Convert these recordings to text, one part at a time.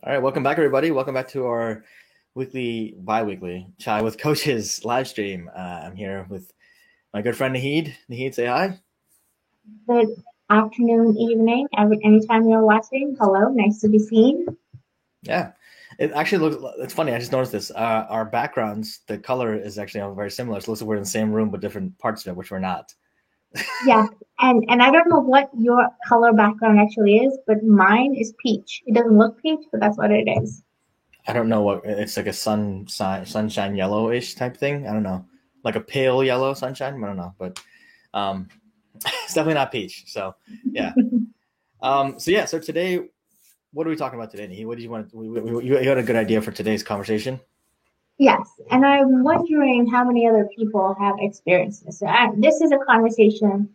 All right, welcome back, everybody. Welcome back to our bi-weekly Chai with Coaches live stream. I'm here with my good friend Nahid. Nahid, say hi. Good afternoon, evening, anytime you're watching. Hello, nice to be seen. Yeah, it actually looks. It's funny. I just noticed this. Our backgrounds, the color is actually all very similar. So it looks like we're in the same room, but different parts of it, which we're not. Yeah, and I don't know what your color background actually is, but mine is peach. It doesn't look peach, but that's what it is. I don't know what it's like, a sunshine yellowish type thing. I don't know, like a pale yellow sunshine. I don't know, but um, it's definitely not peach. So yeah. So today, what are we talking about today, Nahid? What do you want? You had a good idea for today's conversation. Yes, and I'm wondering how many other people have experienced this. This is a conversation,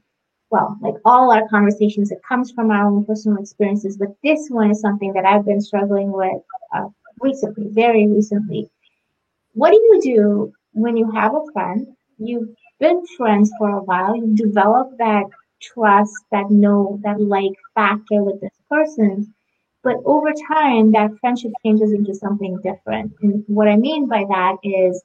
well, like all our conversations, it comes from our own personal experiences, but this one is something that I've been struggling with recently, very recently. What do you do when you have a friend? You've been friends for a while, you've developed that trust, that know, that like factor with this person, but over time, that friendship changes into something different. And what I mean by that is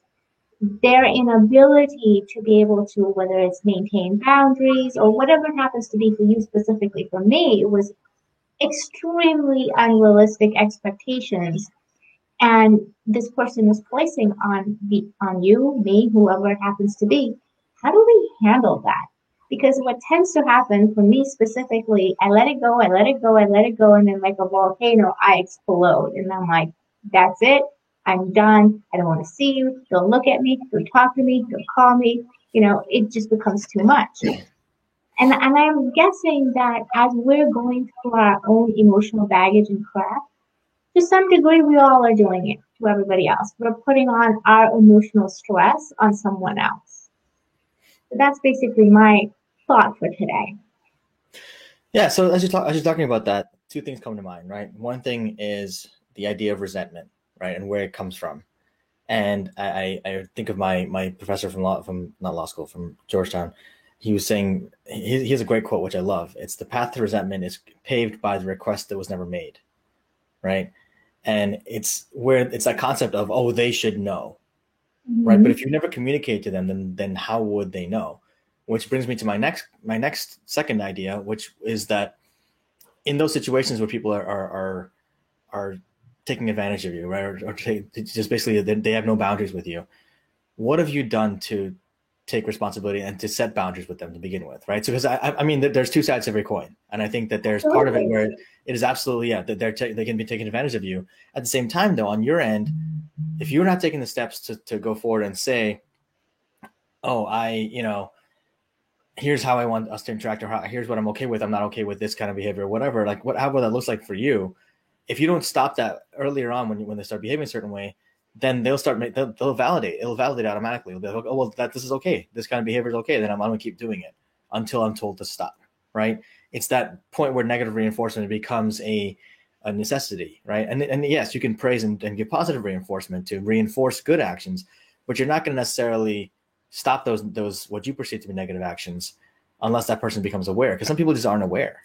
their inability to be able to, whether it's maintain boundaries or whatever it happens to be for you specifically. For me, it was extremely unrealistic expectations and this person is placing on you, me, whoever it happens to be. How do we handle that? Because what tends to happen for me specifically, I let it go, I let it go, I let it go, and then like a volcano, I explode, and I'm like, that's it, I'm done. I don't want to see you. Don't look at me. Don't talk to me. Don't call me. It just becomes too much. And I'm guessing that as we're going through our own emotional baggage and crap, to some degree, we all are doing it to everybody else. We're putting on our emotional stress on someone else. So that's basically my thought for today. Yeah. So as you're talking about that, two things come to mind, right? One thing is the idea of resentment, right, and where it comes from. And I think of my professor from not law school, from Georgetown. He was saying he has a great quote which I love. It's the path to resentment is paved by the request that was never made, right? And it's that concept of, oh, they should know, right? But if Mm-hmm. you never communicate to them, then how would they know? Which brings me to my next second idea, which is that in those situations where people are taking advantage of you, right, or just basically they have no boundaries with you, what have you done to take responsibility and to set boundaries with them to begin with, right? So because I mean there's two sides to every coin, and I think that there's part of it Absolutely. where it is absolutely, yeah, that they can be taking advantage of you. At the same time, though, on your end, if you're not taking the steps to go forward and say, oh, here's how I want us to interact, or here's what I'm okay with, I'm not okay with this kind of behavior, or whatever, like however that looks like for you, if you don't stop that earlier on when they start behaving a certain way, then they'll validate. It'll validate automatically. It'll be like, oh well, that this is okay. This kind of behavior is okay. Then I'm gonna keep doing it until I'm told to stop. Right? It's that point where negative reinforcement becomes a necessity, right? And yes, you can praise and give positive reinforcement to reinforce good actions, but you're not going to necessarily stop those what you perceive to be negative actions unless that person becomes aware. Because some people just aren't aware.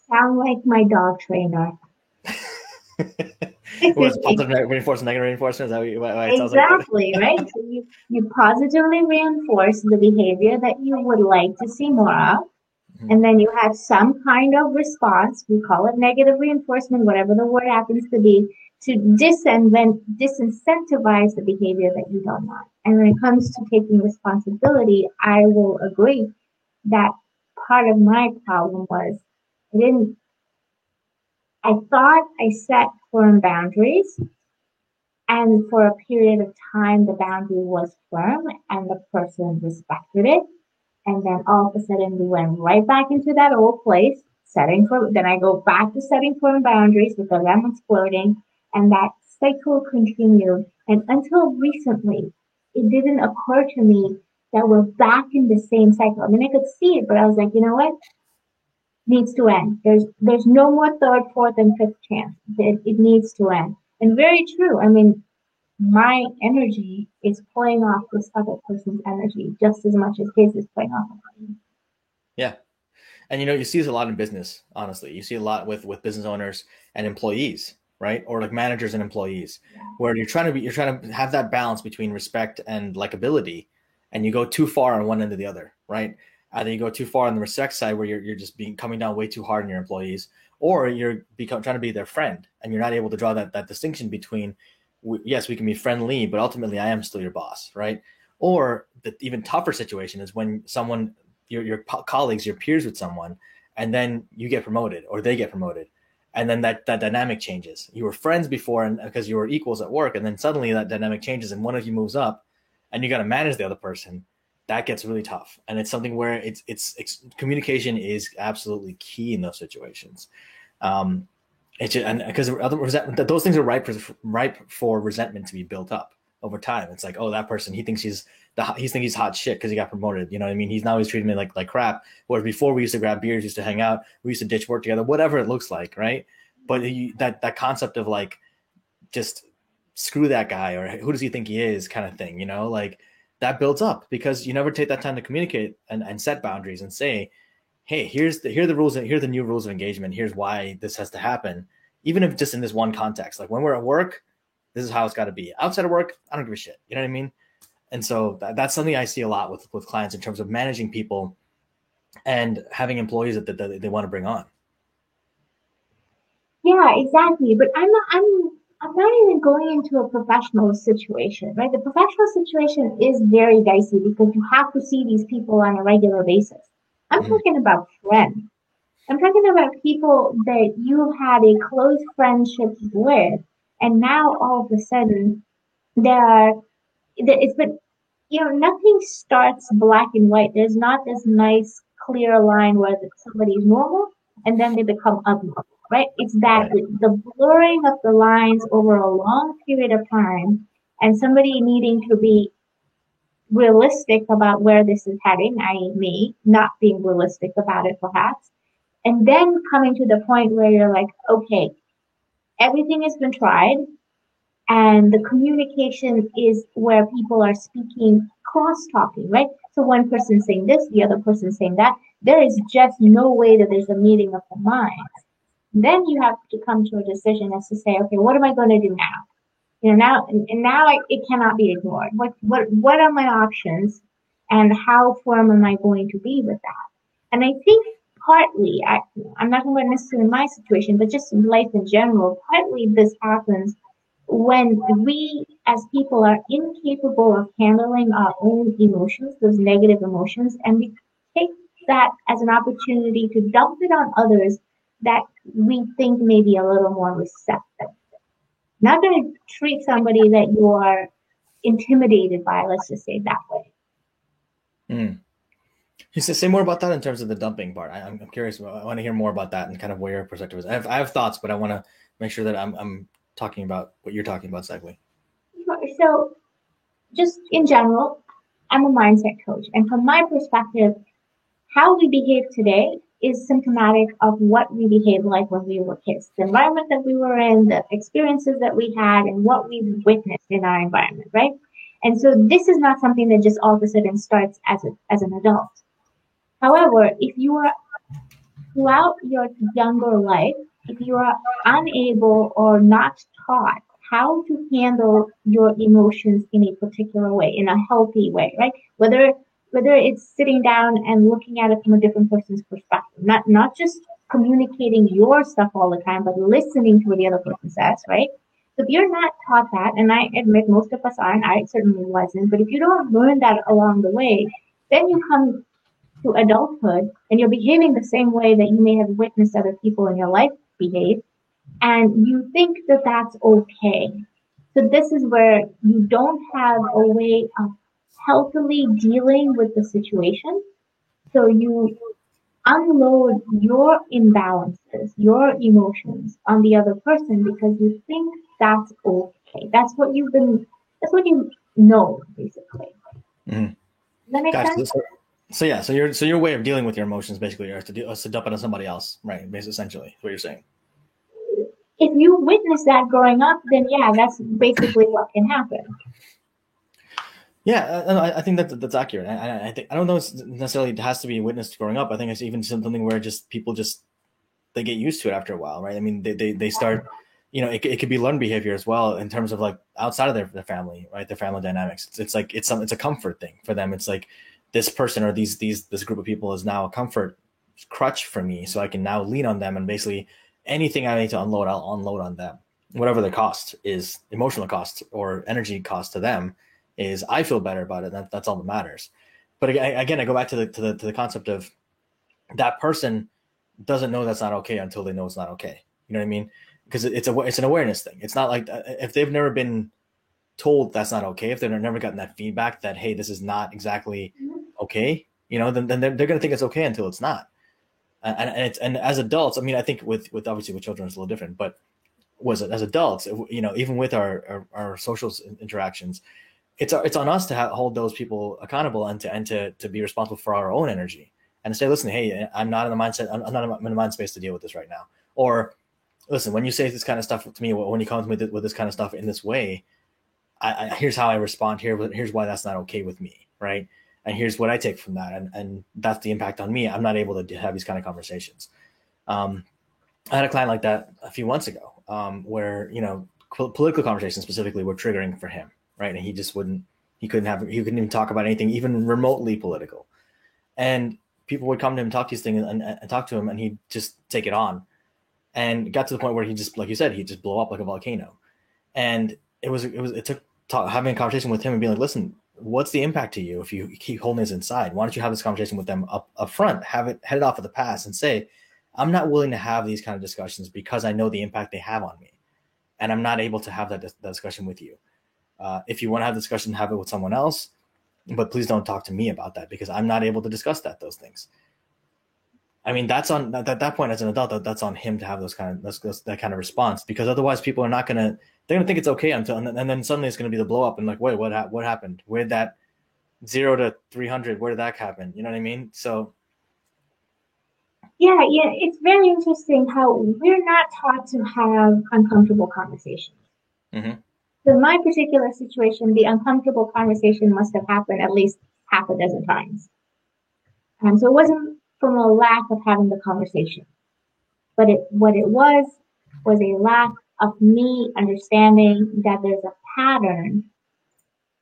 Sound like my dog trainer. Was positive reinforcement, negative reinforcement? Is that why it sounds like that? Exactly, right? So you positively reinforce the behavior that you would like to see more of. Mhm. And then you have some kind of response, we call it negative reinforcement, whatever the word happens to be, to disincentivize the behavior that you don't want. And when it comes to taking responsibility, I will agree that part of my problem was I didn't, I thought I set firm boundaries. And for a period of time, the boundary was firm and the person respected it. And then all of a sudden we went right back into that old place, then I go back to setting firm boundaries because I'm exploding. And that cycle continued. And until recently, it didn't occur to me that we're back in the same cycle. I mean, I could see it, but I was like, you know what? Needs to end. There's no more third, fourth, and fifth chance. It needs to end. And very true. I mean, my energy is playing off this other person's energy just as much as his is playing off of mine. Yeah, And you see this a lot in business, honestly. You see a lot with business owners and employees, right? Or like managers and employees, where you're trying to have that balance between respect and likability, and you go too far on one end or the other, right? Either you go too far on the respect side where you're just coming down way too hard on your employees, or you're trying to be their friend, and you're not able to draw that distinction between, yes, we can be friendly, but ultimately I am still your boss, right? Or the even tougher situation is when someone, your colleagues, your peers with someone, and then you get promoted or they get promoted, and then that dynamic changes. You were friends before, and because you were equals at work, and then suddenly that dynamic changes, and one of you moves up, and you got to manage the other person. That gets really tough, and it's something where it's communication is absolutely key in those situations. It's just, and because those things are ripe for resentment to be built up over time. It's like, oh, that person, he thinks he's hot shit because he got promoted. You know what I mean? He's treating me like crap. Whereas before we used to grab beers, used to hang out, we used to ditch work together, whatever it looks like, right? But that concept of like, just screw that guy, or who does he think he is, kind of thing, like that builds up because you never take that time to communicate and set boundaries and say, hey, here are the rules, here are the new rules of engagement. Here's why this has to happen, even if just in this one context. Like when we're at work, this is how it's got to be. Outside of work, I don't give a shit. You know what I mean? And so that's something I see a lot with clients in terms of managing people and having employees that they want to bring on. Yeah, exactly. But I'm not even going into a professional situation, right? The professional situation is very dicey because you have to see these people on a regular basis. I'm talking about friends. I'm talking about people that you had a close friendship with, and now all of a sudden it's been, nothing starts black and white. There's not this nice clear line where somebody's normal and then they become abnormal, right? It's that Right. the blurring of the lines over a long period of time, and somebody needing to be realistic about where this is heading, i.e., me not being realistic about it perhaps, and then coming to the point where you're like, okay, everything has been tried, and the communication is where people are speaking, cross talking, right? So one person saying this, the other person saying that. There is just no way that there's a meeting of the minds. Then you have to come to a decision as to say, okay, what am I going to do now? It cannot be ignored. What are my options, and how firm am I going to be with that? And I think partly, I'm not talking about necessarily my situation, but just in life in general, partly this happens when we as people are incapable of handling our own emotions, those negative emotions, and we take that as an opportunity to dump it on others that we think may be a little more receptive. Not going to treat somebody that you are intimidated by, let's just say it that way. You say more about that in terms of the dumping part. I'm curious. I want to hear more about that and kind of where your perspective is. I have thoughts, but I want to make sure that I'm talking about what you're talking about exactly. So, just in general, I'm a mindset coach, and from my perspective, how we behave today is symptomatic of what we behaved like when we were kids. The environment that we were in, the experiences that we had, and what we witnessed in our environment, right? And so this is not something that just all of a sudden starts as an adult. However, if you are throughout your younger life, if you are unable or not taught how to handle your emotions in a particular way, in a healthy way, right? Whether it's sitting down and looking at it from a different person's perspective, not just communicating your stuff all the time, but listening to what the other person says, right? So if you're not taught that, and I admit most of us aren't, I certainly wasn't, but if you don't learn that along the way, then you come to adulthood and you're behaving the same way that you may have witnessed other people in your life behave, and you think that that's okay. So this is where you don't have a way of healthily dealing with the situation. So you unload your imbalances, your emotions on the other person because you think that's okay. That's what you know, basically. Mm-hmm. Does that make sense? So your way of dealing with your emotions basically is to dump it on somebody else, right? Basically, essentially, what you're saying. If you witness that growing up, then yeah, that's basically what can happen. Yeah, I think that's accurate. I think I don't know if it's necessarily it has to be witnessed growing up. I think it's even something where just people just they get used to it after a while, right? I mean, they start, it could be learned behavior as well in terms of like outside of their family, right? Their family dynamics. It's like it's a comfort thing for them. It's like this person or this group of people is now a comfort crutch for me, so I can now lean on them and basically anything I need to unload, I'll unload on them, whatever the cost is, emotional cost or energy cost to them. Is I feel better about it. That's all that matters. But again, I go back to the concept of that person doesn't know that's not okay until they know it's not okay. You know what I mean? Because it's an awareness thing. It's not like if they've never been told that's not okay, if they've never gotten that feedback that hey, this is not exactly okay, then they're going to think it's okay until it's not. And as adults, I mean, I think with obviously with children it's a little different, but was it as adults, even with our social interactions, it's on us to hold those people accountable and to be responsible for our own energy and to say, listen, hey, I'm not in the mindset, I'm not in the mind space to deal with this right now. Or listen, when you say this kind of stuff to me, when you come to me with this kind of stuff in this way, here's how I respond here. Here's why that's not okay with me, right? And here's what I take from that, and that's the impact on me. I'm not able to have these kind of conversations. Um, I had a client like that a few months ago, where political conversations specifically were triggering for him, right? And he just wouldn't, he couldn't even talk about anything even remotely political. And people would come to him, talk to these things, and talk to him, and he'd just take it on. And it got to the point where he just, like you said, he'd just blow up like a volcano. And it took having a conversation with him and being like, listen, what's the impact to you if you keep holding this inside? Why don't you have this conversation with them up front, have it headed off of the past and say, I'm not willing to have these kind of discussions because I know the impact they have on me. And I'm not able to have that discussion with you. If you want to have the discussion, have it with someone else, but please don't talk to me about that because I'm not able to discuss those things. I mean, that's on at that point as an adult. That's on him to have that kind of response because otherwise, people are not gonna. They're gonna think it's okay until, and then suddenly it's gonna be the blow up and like, wait, what happened? Where did that 0 to 300? Where did that happen? You know what I mean? So Yeah, it's very interesting how we're not taught to have uncomfortable conversations. mhm. So in my particular situation, the uncomfortable conversation must have happened at least half a dozen times. So it wasn't from a lack of having the conversation, but what it was a lack of me understanding that there's a pattern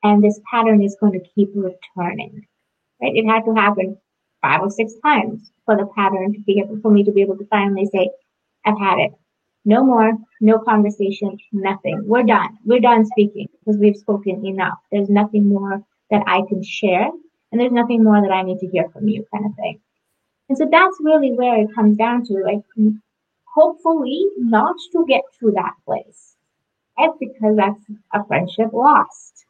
and this pattern is going to keep returning. Right? It had to happen 5 or 6 times for the pattern to be able for me to be able to finally say, I've had it. No more, no conversation, nothing. We're done. We're done speaking because we've spoken enough. There's nothing more that I can share, and there's nothing more that I need to hear from you, kind of thing. And so that's really where it comes down to, like, hopefully not to get to that place, right? Because that's a friendship lost.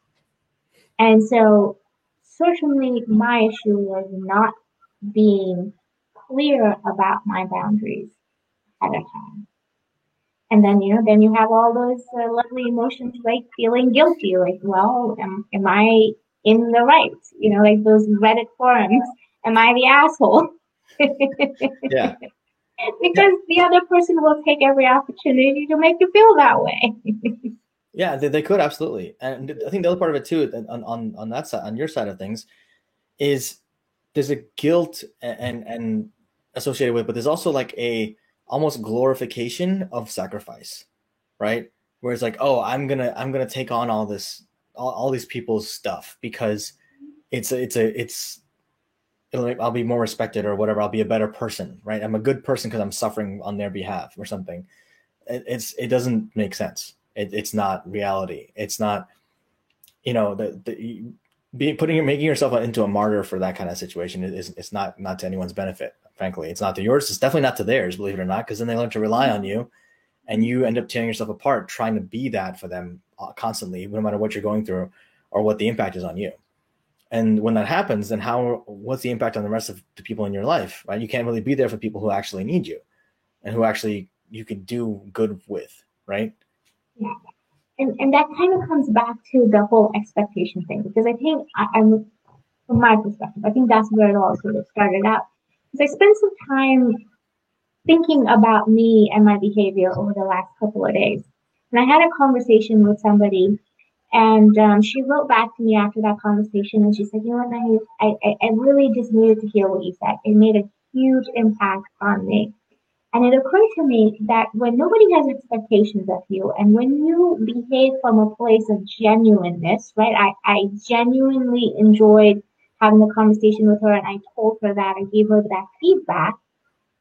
And so certainly my issue was not being clear about my boundaries ahead of time. And then, then you have all those lovely emotions like feeling guilty, like, well, am I in the right? Like those Reddit forums, am I the asshole? Yeah, yeah, Because the other person will take every opportunity to make you feel that way. yeah. They could absolutely, and I think the other part of it too, on that side, on your side of things, is there's a guilt and associated with, but there's also like a almost glorification of sacrifice, right? Where it's like, oh, I'm gonna take on all these people's stuff because it's I'll be more respected or whatever. I'll be a better person, right? I'm a good person because I'm suffering on their behalf or something. It doesn't make sense. It's not reality. It's not making yourself into a martyr for that kind of situation is it's not to anyone's benefit. Frankly, it's not to yours. It's definitely not to theirs, believe it or not, because then they learn to rely on you, and you end up tearing yourself apart trying to be that for them constantly, no matter what you're going through or what the impact is on you. And when that happens, then what's the impact on the rest of the people in your life, right? You can't really be there for people who actually need you and who actually you can do good with, right? Yeah. And that kind of comes back to the whole expectation thing because I think I'm from my perspective, I think that's where it all sort of started out. Because I spent some time thinking about me and my behavior over the last couple of days. And I had a conversation with somebody, And she wrote back to me after that conversation, and she said, "You know what, Nahi, I really just needed to hear what you said. It made a huge impact on me." And it occurred to me that when nobody has expectations of you, and when you behave from a place of genuineness, right? I genuinely enjoyed having a conversation with her, and I told her that, I gave her that feedback.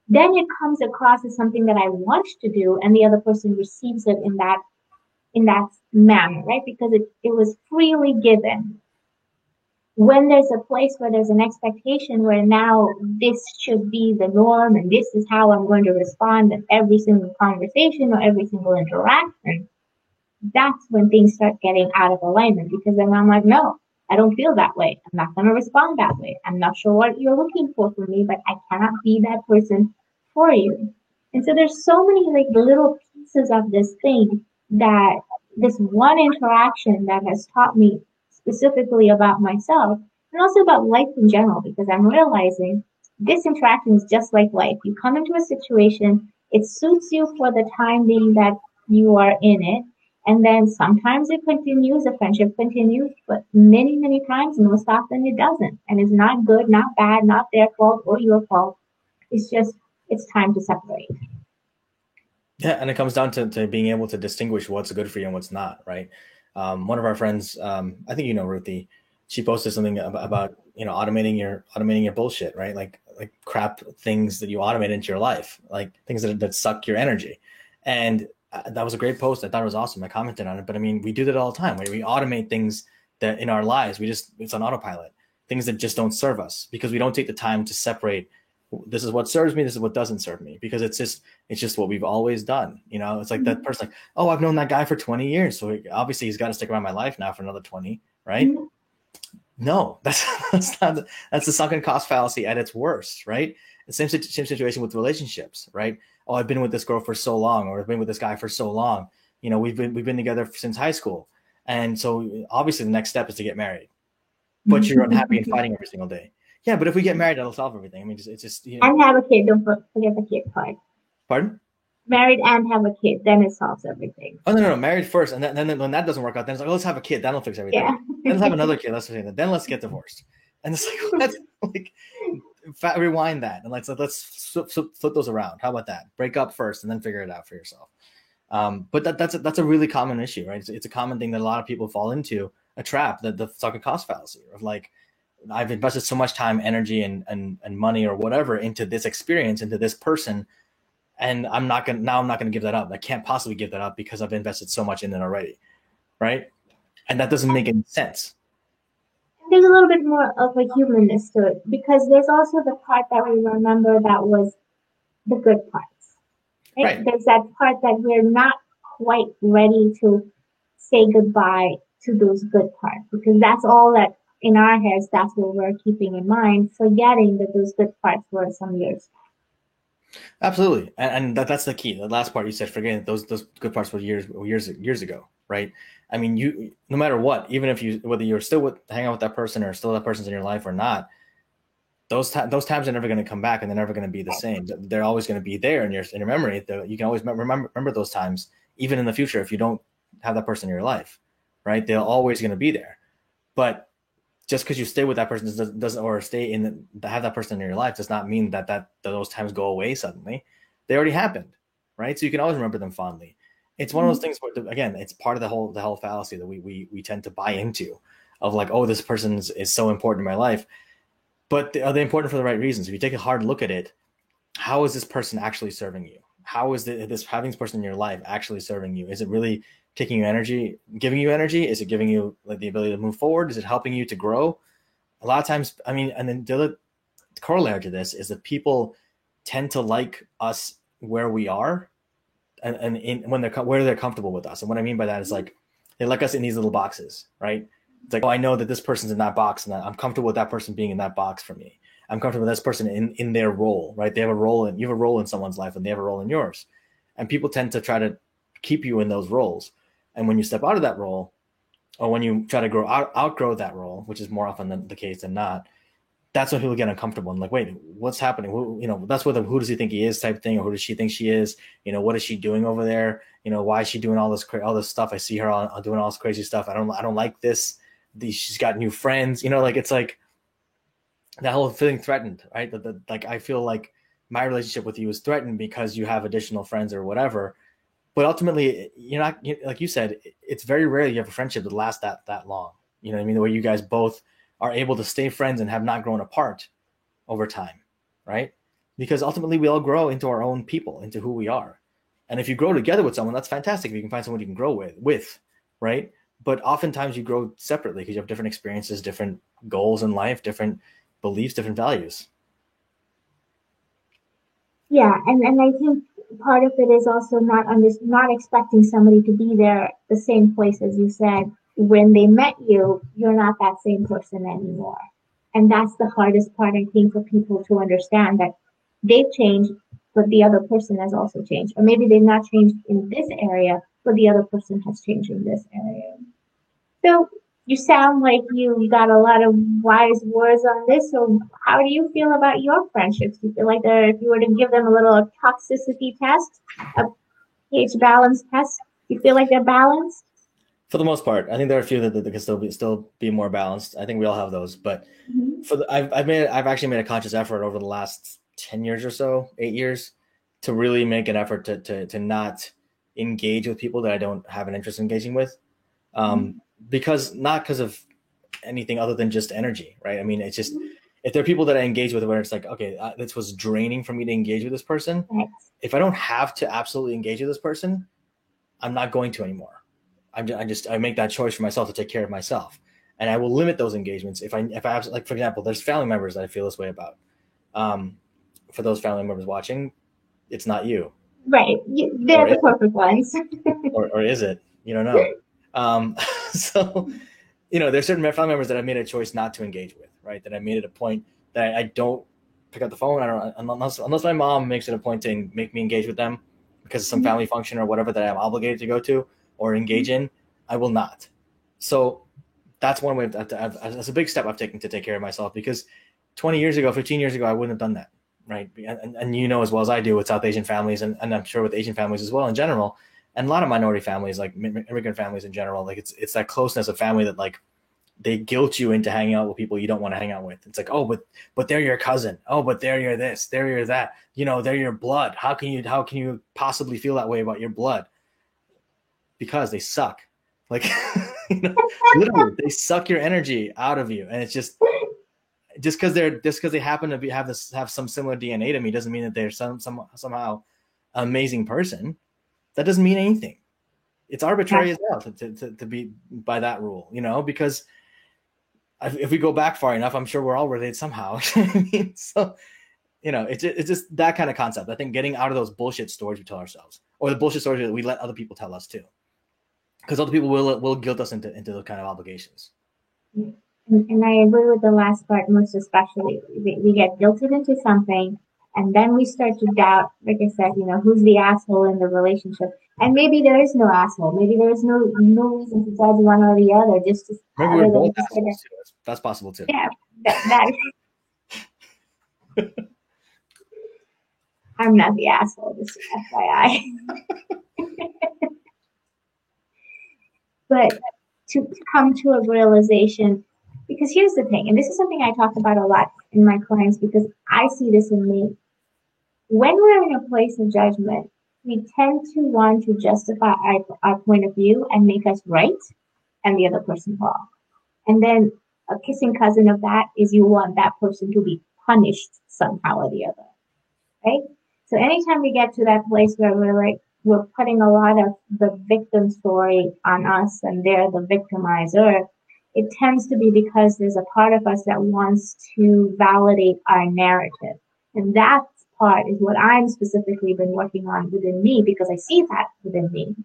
Then it comes across as something that I want to do, and the other person receives it in that manner, right? Because it was freely given. When there's a place where there's an expectation where now this should be the norm and this is how I'm going to respond in every single conversation or every single interaction, that's when things start getting out of alignment, because then I'm like, no, I don't feel that way. I'm not going to respond that way. I'm not sure what you're looking for from me, but I cannot be that person for you. And so there's so many like little pieces of this thing, that this one interaction that has taught me specifically about myself and also about life in general, because I'm realizing this interaction is just like life. You come into a situation, it suits you for the time being that you are in it, and then sometimes it continues, the friendship continues, but many, many times, most often it doesn't. And it's not good, not bad, not their fault or your fault. It's just, it's time to separate. Yeah, and it comes down to being able to distinguish what's good for you and what's not, right? One of our friends, I think you know Ruthie, she posted something about automating your bullshit, right? Like crap things that you automate into your life, like things that suck your energy. And that was a great post. I thought it was awesome. I commented on it, but I mean, we do that all the time. We automate things that in our lives, it's on autopilot, things that just don't serve us because we don't take the time to separate. This is what serves me. This is what doesn't serve me, because it's just what we've always done. You know, it's like that person, like, oh, I've known that guy for 20 years. So obviously he's got to stick around my life now for another 20, right? Mm-hmm. No, that's not, that's the sunken cost fallacy at its worst, right? The same situation with relationships, right? Oh, I've been with this girl for so long, or I've been with this guy for so long. You know, we've been together since high school. And so obviously the next step is to get married, but you're unhappy and fighting every single day. Yeah, but if we get married, that'll solve everything. I mean, it's just and have a kid. Don't forget the kid part. Pardon? Married and have a kid, then it solves everything. Oh no, married first, and then when that doesn't work out, then it's like, oh, let's have a kid. That'll fix everything. Yeah. Then let's have another kid. Then let's get divorced. And it's like, let's rewind that, and let's flip those around. How about that? Break up first, and then figure it out for yourself. But that's a really common issue, right? It's a common thing that a lot of people fall into, a trap, the sunken cost fallacy of like, I've invested so much time, energy, and money or whatever into this experience, into this person, and I'm not gonna give that up. I can't possibly give that up because I've invested so much in it already, right? And that doesn't make any sense. There's a little bit more of a humanness to it, because there's also the part that we remember that was the good parts. Right? There's that part that we're not quite ready to say goodbye to those good parts, because that's all that in our heads, that's what we're keeping in mind, forgetting that those good parts were some years back. Absolutely, and that's the key. The last part you said, forgetting those good parts were years ago, right? I mean, you, no matter what, even if whether you're still hanging out with that person or still that person's in your life or not, those times are never going to come back, and they're never going to be the same. They're always going to be there in your memory. You can always remember those times, even in the future, if you don't have that person in your life, right? They're always going to be there. But just because you stay with that person doesn't or stay have that person in your life does not mean that those times go away suddenly. They already happened, right? So you can always remember them fondly. It's one of those things where, again, it's part of the whole fallacy that we tend to buy into, of like, oh, this person is so important in my life. But are they important for the right reasons? If you take a hard look at it, how is this person actually serving you? How is having this person in your life actually serving you? Is it really taking you energy, giving you energy? Is it giving you like the ability to move forward? Is it helping you to grow? A lot of times, I mean, and then the other corollary to this is that people tend to like us where we are, and when they're comfortable with us. And what I mean by that is like, they like us in these little boxes, right? It's like, oh, I know that this person's in that box, and I'm comfortable with that person being in that box for me. I'm comfortable with this person in their role, right? They have a role, and you have a role in someone's life, and they have a role in yours. And people tend to try to keep you in those roles. And when you step out of that role, or when you try to outgrow that role, which is more often the case than not, that's when people get uncomfortable and like, wait, what's happening? That's where who does he think he is type thing, or who does she think she is? What is she doing over there? Why is she doing all this stuff? I see her doing all this crazy stuff. I don't like this. She's got new friends. Like it's like that whole feeling threatened, right? Like I feel like my relationship with you is threatened because you have additional friends or whatever. But ultimately, you're not, like you said, it's very rare you have a friendship that lasts that long. You know what I mean? The way you guys both are able to stay friends and have not grown apart over time, right? Because ultimately we all grow into our own people, into who we are. And if you grow together with someone, that's fantastic. If you can find someone you can grow with, right? But oftentimes you grow separately because you have different experiences, different goals in life, different beliefs, different values. Yeah, and I think part of it is also not expecting somebody to be there the same place as you said. When they met you, you're not that same person anymore. And that's the hardest part, I think, for people to understand that they've changed, but the other person has also changed. Or maybe they've not changed in this area, but the other person has changed in this area. So you sound like you got a lot of wise words on this. So how do you feel about your friendships? Do you feel like if you were to give them a little toxicity test, a pH balance test, do you feel like they're balanced? For the most part, I think there are a few that can still be more balanced. I think we all have those, but Mm-hmm. I've actually made a conscious effort over the last 10 years or so, 8 years, to really make an effort to not engage with people that I don't have an interest in engaging with, because not because of anything other than just energy, right? I mean, it's just if there are people that I engage with where it's like, okay, this was draining for me to engage with this person. Right. If I don't have to absolutely engage with this person, I'm not going to anymore. I make that choice for myself to take care of myself, and I will limit those engagements if I have, like, for example, there's family members that I feel this way about. Um, for those family members watching, it's not you, Right. or They're is the it? perfect ones. Or is it? You don't know. Um, so there's certain family members that I made a choice not to engage with, right? That I made it a point that I don't pick up the phone. I don't unless my mom makes it a point to make me engage with them because of some family function or whatever that I'm obligated to go to or engage in. I will not. So that's one way. That's a big step I've taken to take care of myself because 20 years ago, 15 years ago, I wouldn't have done that, right? And as well as I do with South Asian families, and I'm sure with Asian families as well in general, and a lot of minority families, like immigrant families in general, like it's that closeness of family that like they guilt you into hanging out with people you don't want to hang out with. It's like, oh, but they're your cousin. Oh, but they're your this, they're your that. They're your blood. How can you possibly feel that way about your blood? Because they suck. Like, literally, they suck your energy out of you, and it's just because they happen to have some similar DNA to me doesn't mean that they're somehow amazing person. That doesn't mean anything. It's arbitrary as well to be by that rule, because if we go back far enough, I'm sure we're all related somehow. I mean, so it's just that kind of concept. I think getting out of those bullshit stories we tell ourselves, or the bullshit stories that we let other people tell us too, because other people will guilt us into those kind of obligations. And I agree with the last part most especially. We get guilted into something and then we start to doubt, like I said, who's the asshole in the relationship. And maybe there is no asshole. Maybe there is no reason to judge one or the other, just Maybe we're other than both to say that, assholes too. That's possible too. yeah, that I'm not the asshole, just FYI. But to come to a realization, because here's the thing, and this is something I talk about a lot in my clients because I see this in me. When we're in a place of judgment, we tend to want to justify our point of view and make us right and the other person wrong. And then a kissing cousin of that is you want that person to be punished somehow or the other, right? So anytime we get to that place where we're putting a lot of the victim story on us and they're the victimizer, it tends to be because there's a part of us that wants to validate our narrative. And that part is what I'm specifically been working on within me because I see that within me.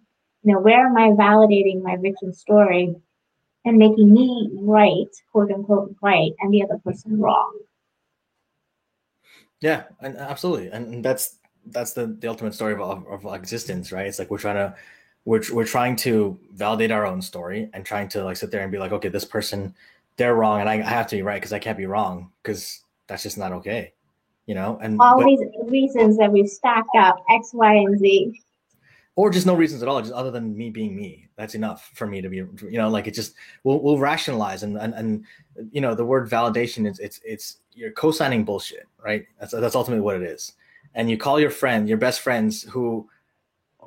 Where am I validating my victim story and making me right, quote unquote, right, and the other person wrong? Yeah, and absolutely, and that's the ultimate story of existence, right? It's like we're trying to validate our own story and trying to like sit there and be like, okay, this person they're wrong and I have to be right because I can't be wrong because that's just not okay, you know. And All but these reasons that we've stacked up, X, Y, and Z. or just no reasons at all, just other than me being me. That's enough for me to be, you know, like it just we'll rationalize and you know the word validation is it's you're co-signing bullshit, right? That's ultimately what it is. And you call your friend, your best friends, who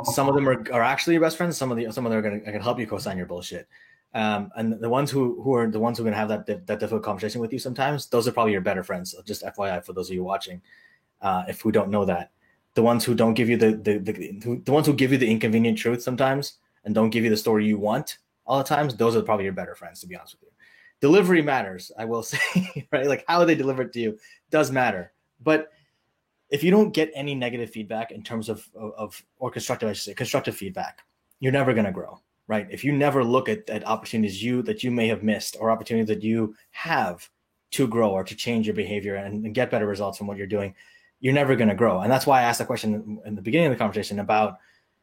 some of them are actually your best friends, some of them are gonna help you co-sign your bullshit. And the ones who are the ones who are gonna have that difficult conversation with you sometimes, those are probably your better friends. So just FYI for those of you watching, if we don't know that. The ones who don't give you the ones who give you the inconvenient truth sometimes and don't give you the story you want all the times, those are probably your better friends, to be honest with you. Delivery matters, I will say, right? Like how they deliver it to you does matter. But if you don't get any negative feedback in terms of or constructive, I should say, constructive feedback, you're never going to grow, right? If you never look at opportunities that you may have missed or opportunities that you have to grow or to change your behavior and get better results from what you're doing, you're never going to grow. And that's why I asked the question in the beginning of the conversation about,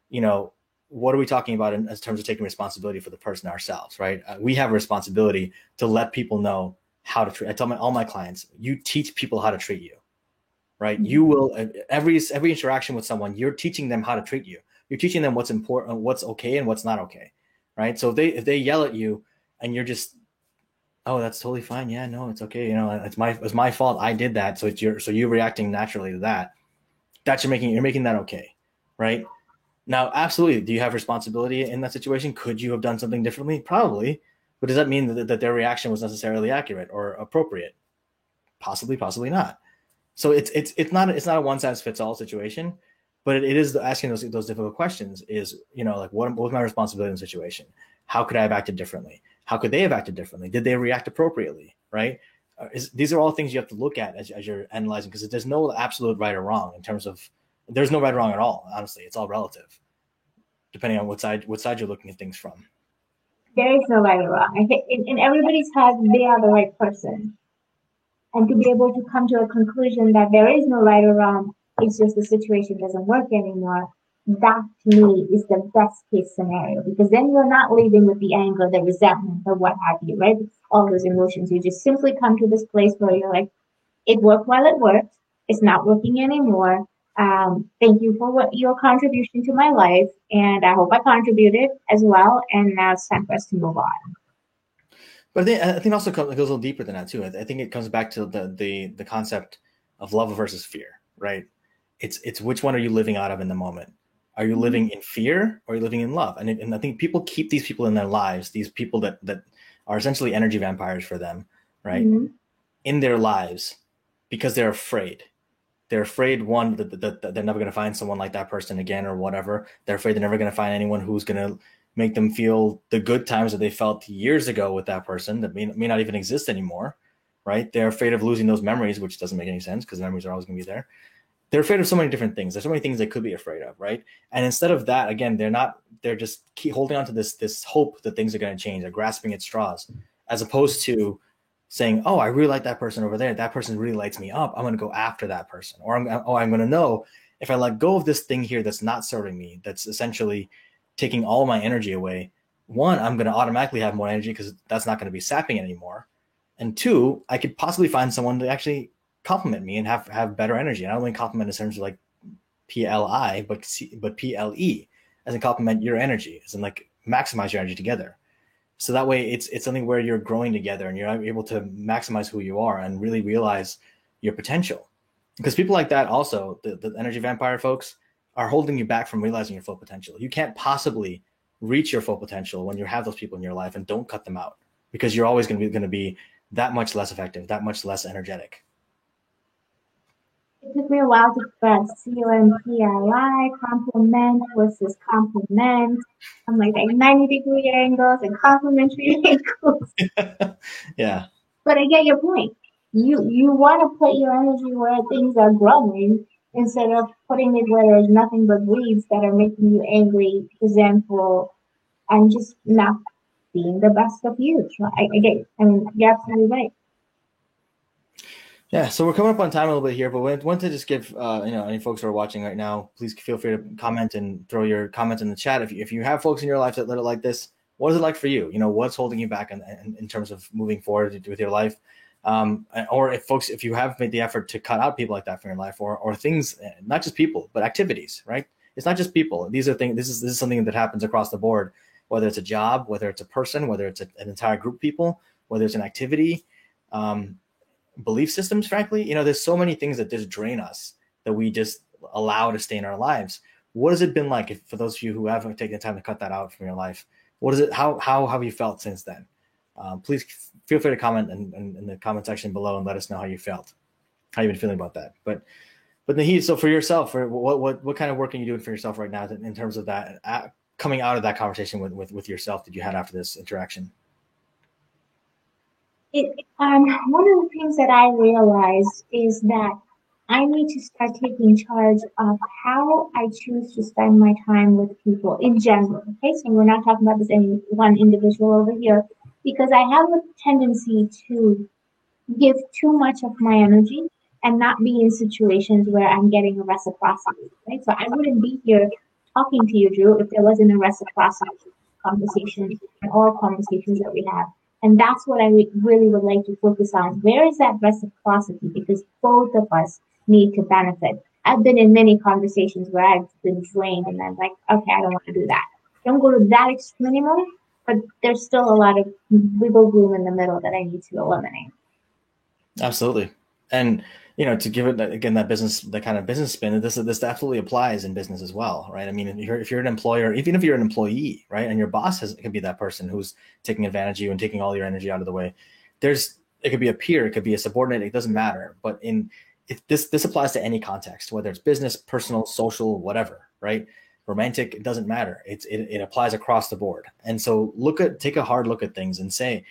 you know, what are we talking about in terms of taking responsibility for the person ourselves, right? We have a responsibility to let people know how to treat. I tell all my clients, you teach people how to treat you, right? You will every interaction with someone, you're teaching them how to treat you. You're teaching them what's important, what's okay, and what's not okay, right? So if they yell at you and you're just, oh, that's totally fine. Yeah, no, it's okay. You know, it's my fault. I did that. So you're reacting naturally to that. You're making that okay, right? Now, absolutely. Do you have responsibility in that situation? Could you have done something differently? Probably. But does that mean that their reaction was necessarily accurate or appropriate? Possibly, possibly not. So it's not a one size fits all situation, but it is asking those difficult questions. Is, you know, like what was my responsibility in the situation? How could I have acted differently? How could they have acted differently? Did they react appropriately? Right? These are all things you have to look at as you're analyzing, because there's no absolute right or wrong in terms of, there's no right or wrong at all. Honestly, it's all relative depending on what side you're looking at things from. There is no right or wrong. I think in everybody's head, they are the right person. And to be able to come to a conclusion that there is no right or wrong, it's just the situation doesn't work anymore. That to me is the best case scenario, because then you're not living with the anger, the resentment, or what have you, right? All those emotions. You just simply come to this place where you're like, it worked while it worked. It's not working anymore. Thank you for your contribution to my life, and I hope I contributed as well. And now it's time for us to move on. But I think also it goes a little deeper than that too. I think it comes back to the concept of love versus fear, right? It's which one are you living out of in the moment? Are you living in fear or are you living in love? And I think people keep these people in their lives, these people that are essentially energy vampires for them, right? Mm-hmm. In their lives because they're afraid. They're afraid, one, that they're never going to find someone like that person again or whatever. They're afraid they're never going to find anyone who's going to make them feel the good times that they felt years ago with that person that may not even exist anymore, right? They're afraid of losing those memories, which doesn't make any sense because memories are always going to be there. They're afraid of so many different things. There's so many things they could be afraid of, right? And instead of that, again, they're just keep holding on to this hope that things are going to change. They're grasping at straws, as opposed to saying, oh, I really like that person over there. That person really lights me up. I'm going to go after that person. Or I'm going to know if I let go of this thing here that's not serving me, that's essentially taking all my energy away. One, I'm going to automatically have more energy because that's not going to be sapping it anymore. And two, I could possibly find someone to actually compliment me and have better energy. And I don't mean compliment in terms of like PLI, but PLE, as in compliment your energy, as in like maximize your energy together. So that way it's something where you're growing together and you're able to maximize who you are and really realize your potential. Because people like that also, the energy vampire folks, are holding you back from realizing your full potential. You can't possibly reach your full potential when you have those people in your life, and don't cut them out, because you're always going to be that much less effective, that much less energetic. It took me a while to spread COMPLI, compliment versus compliment. I'm like 90-degree angles and complimentary angles. Yeah. But I get your point. You want to put your energy where things are growing instead of putting it where there's nothing but weeds that are making you angry, resentful, and just not being the best of you. So I get it. I mean, you're absolutely right. Yeah, so we're coming up on time a little bit here, but we want to just give any folks who are watching right now, please feel free to comment and throw your comments in the chat. If you have folks in your life that are like this, What is it like for you? What's holding you back in terms of moving forward with your life? Or if you have made the effort to cut out people like that from your life, or things, not just people, but activities, right? It's not just people. These are things. This is something that happens across the board, whether it's a job, whether it's a person, whether it's an entire group of people, whether it's an activity, um, belief systems. Frankly, there's so many things that just drain us that we just allow to stay in our lives. What has it been like for those of you who haven't taken the time to cut that out from your life? What is it? How have you felt since then? Please feel free to comment in the comment section below and let us know how you felt, how you've been feeling about that. But Naheed, so for yourself, what kind of work are you doing for yourself right now in terms of that, coming out of that conversation with yourself that you had after this interaction? One of the things that I realized is that I need to start taking charge of how I choose to spend my time with people in general. Okay, so we're not talking about this any one individual over here, because I have a tendency to give too much of my energy and not be in situations where I'm getting a reciprocity. Right, so I wouldn't be here talking to you, Drew, if there wasn't a reciprocity conversation and all conversations that we have. And that's what I really would like to focus on. Where is that reciprocity? Because both of us need to benefit. I've been in many conversations where I've been drained and I'm like, okay, I don't want to do that. Don't go to that extreme anymore, but there's still a lot of wiggle room in the middle that I need to eliminate. Absolutely. And to give it again that kind of business spin, this absolutely applies in business as well, right? I mean, if you're an employer, even if you're an employee, right, and your boss can be that person who's taking advantage of you and taking all your energy out of the way. It could be a peer, it could be a subordinate, it doesn't matter. But if this applies to any context, whether it's business, personal, social, whatever, right? Romantic, it doesn't matter. It applies across the board. And so take a hard look at things and say,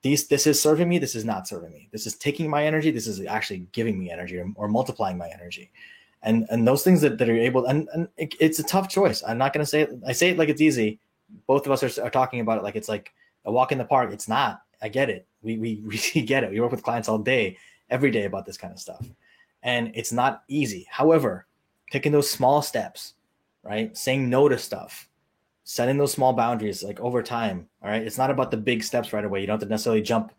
this is serving me, this is not serving me, this is taking my energy, this is actually giving me energy, or multiplying my energy. And those things that are able, and it's a tough choice. I'm not going to say it, I say it like it's easy. Both of us are talking about it like it's like a walk in the park. It's not. I get it. We get it. We work with clients all day, every day, about this kind of stuff, and it's not easy. However, taking those small steps, right, saying no to stuff, setting those small boundaries, like, over time. All right. It's not about the big steps right away. You don't have to necessarily jump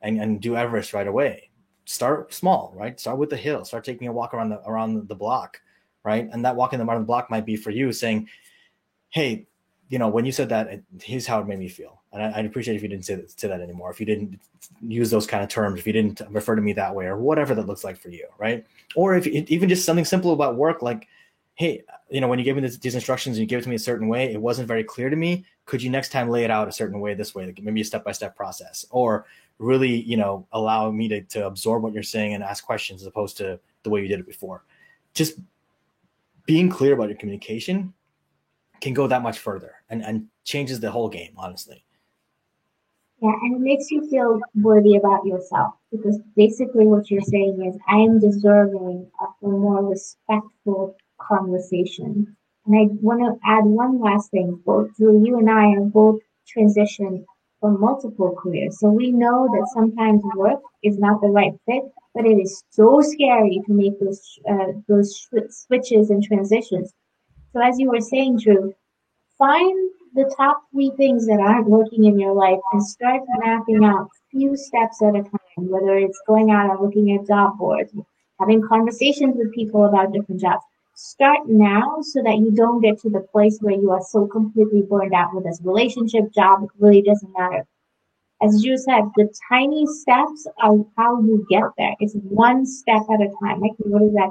and do Everest right away. Start small, right? Start with the hill, start taking a walk around the block. Right. And that walk in the block might be for you saying, hey, when you said that, here's how it made me feel. And I'd appreciate if you didn't say that anymore. If you didn't use those kind of terms, if you didn't refer to me that way, or whatever that looks like for you. Right. Or if even just something simple about work, like, hey, when you gave me these instructions and you gave it to me a certain way, it wasn't very clear to me. Could you next time lay it out a certain way, this way, like maybe a step-by-step process, or really, allow me to absorb what you're saying and ask questions as opposed to the way you did it before. Just being clear about your communication can go that much further and changes the whole game, honestly. Yeah, and it makes you feel worthy about yourself because basically what you're saying is, I am deserving of a more respectful conversation. And I want to add one last thing. Both Drew, you and I have both transitioned from multiple careers. So we know that sometimes work is not the right fit, but it is so scary to make those switches and transitions. So as you were saying, Drew, find the top three things that aren't working in your life and start mapping out few steps at a time, whether it's going out and looking at job boards, having conversations with people about different jobs. Start now so that you don't get to the place where you are so completely burned out with this relationship, job, it really doesn't matter. As you said, the tiny steps are how you get there. It's one step at a time. Like, what is that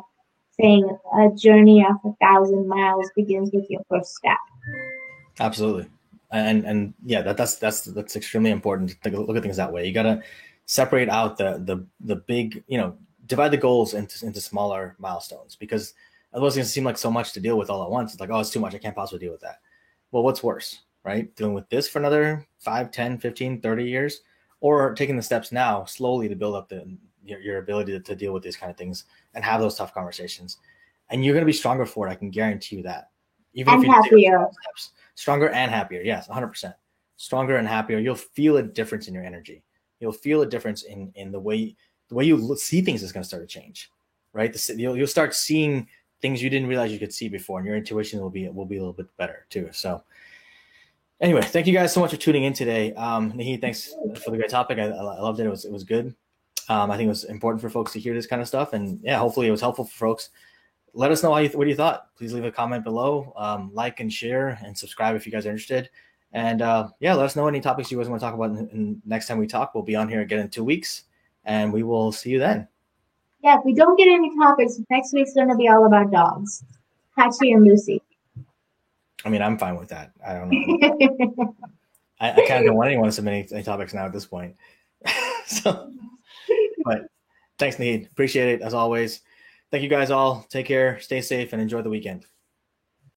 saying? A journey of 1,000 miles begins with your first step. Absolutely. And yeah, that's extremely important to look at things that way. You got to separate out the big, divide the goals into smaller milestones, because otherwise it's going to seem like so much to deal with all at once. It's like, oh, it's too much, I can't possibly deal with that. Well, what's worse, right? Dealing with this for another 5, 10, 15, 30 years, or taking the steps now slowly to build up your ability to deal with these kind of things and have those tough conversations. And you're going to be stronger for it. I can guarantee you that. Even if you happier. Steps, stronger and happier. Yes, 100%. Stronger and happier. You'll feel a difference in your energy. You'll feel a difference in the way you see things is going to start to change, right? You'll start seeing things you didn't realize you could see before, and your intuition will be a little bit better too. So, Anyway, thank you guys so much for tuning in today. Naheed, thanks for the great topic. I loved it. It was good. I think it was important for folks to hear this kind of stuff, and yeah, hopefully it was helpful for folks. Let us know what you thought. Please leave a comment below, like and share, and subscribe if you guys are interested. And yeah, let us know any topics you guys want to talk about. And next time we talk, we'll be on here again in 2 weeks, and we will see you then. Yeah, if we don't get any topics, next week's going to be all about dogs. Hachi and Lucy. I mean, I'm fine with that. I don't know. I kind of don't want anyone to submit any topics now at this point. So, but thanks, Naheed. Appreciate it as always. Thank you guys all. Take care, stay safe, and enjoy the weekend.